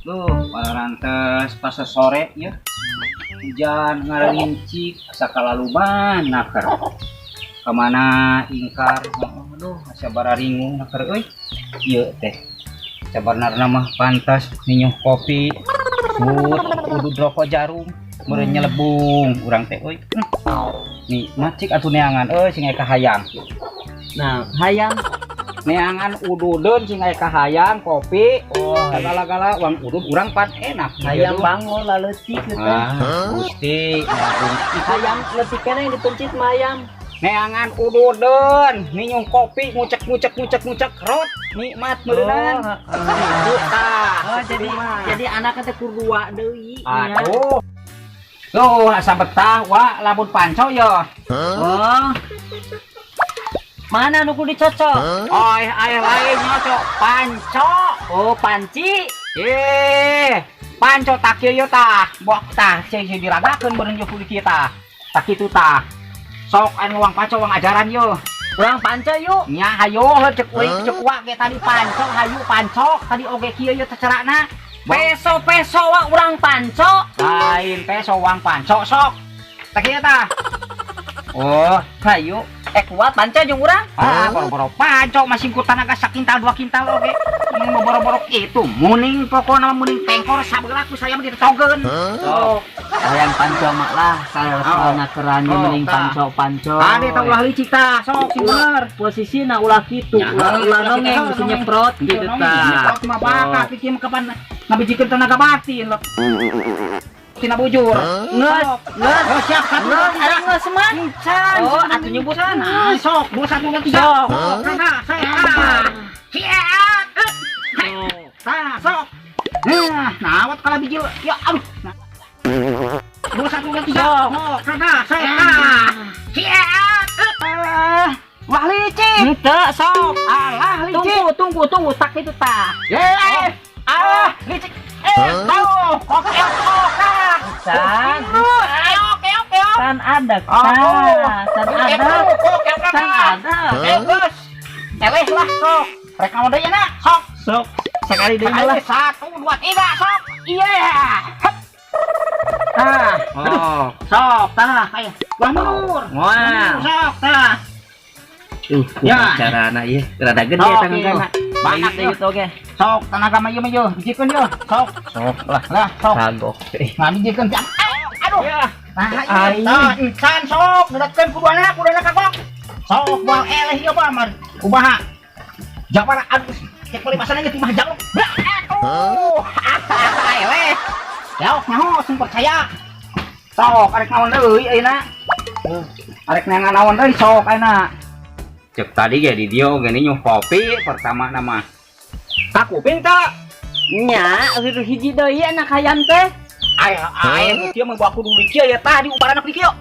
Duh, parantes pas sore ya. Hujan ngarincik asa kalaluman naker. Kemana ingkar? Aduh, asa bararingu naker euy. Ieu teh. Sabarna mah pantas minum kopi. Kudu rokok jarum. Meureun nyelebung urang teh euy. Nih, macik atuh neangan euy sing aya kahayang. Nah, hayang Neangan ududeun sing aya kahayang kopi. Gala-gala uang udud urang pan enak. hayang bangun leutik gitu. Gusti, Hayang leutik keneh dipencit mah hayam. neangan ududeun minum kopi ngucek rot nikmat meureunan. Jadi anaknya teh kudu dua deui. Aduh. Tuh, asa betah wa lamun panco ya. Oh. Mana nu kudu dicocok? Aya lain nyocok panco. Oh, panci. Panco tak kieu tah. Bok tah cing diragakeun beureun jeung kudu kieu tah. Tak kitu tah. Sok anu uang panco uang ajaran yo. Urang panca yuk. Nya hayo cek uing cek wa ge tadi panco hayu panco tadi oge kieu ye tecerana. Peso wa urang panco. Lain peso uang panco sok. Tak kieu tah. Oh, Hayu. Kuat panca jeung urang. boro-boro panco masih ku tanaga sakintal 2 kintal oge. Ini mah boro-boro itu. Muning pokona muning tengkor sabeula ku saya mah ditogeun. Sok. Hayang panco mak lah. Salah kerani mending panco. Ade tah ulah licik tah, sok sing bener. Posisina ulah kitu. Ulah nongeng mesti nyeprot gitu tah. Nyeprot mah bakat iki mah kapan ngabijikeun tenaga batin lo. Tina bujur. Ngeus. Siap satu. Ada ngeus man. Oh, atuh nyebutan. Sok, 2 1 2 3. Karena saya. Siap. Sok. Nawat kala biji. Ya aduh. 2 1 2 3. Karena saya. Siap. Wah licik. Henteu sok. Alah licik. Tunggu tak itu tah. Alah licik. Tahu. San. Keok. San ada. San ada. Bagus. Eleh lah sok. Rek mau deui na, sok. Sok. Sekali deui lah. 1 2 3 sok. Iya. Sok tah. Ayo. Bangun. Wah. Sok tah. Ya. Carana ieu rada gede Sok, tanganna. banyak Baik teh oge. Sok tenaga mah ieu bijikeun yo. Sok. Lah sok. Kagok. Nah bijikeun jam. Aduh. Nah, Ai. encan sok ngedetkeun kuduna kagok. Sok buang eleh ieu mah mar. Kumaha? Jabar aduh. Cek beli pasana ge timah jaluk. Aduh. Eleh. Yaok nyaho sing percaya. Sok arek naon deui ayeuna. Arek naon deui sok ayeuna. Cek tadi ge di dia gini nyuh kopi pertama nama tak kuping tak Nya, hiji deui anak hayam teh. ayah dia membawa kudu di kia ya tadi uparan di kia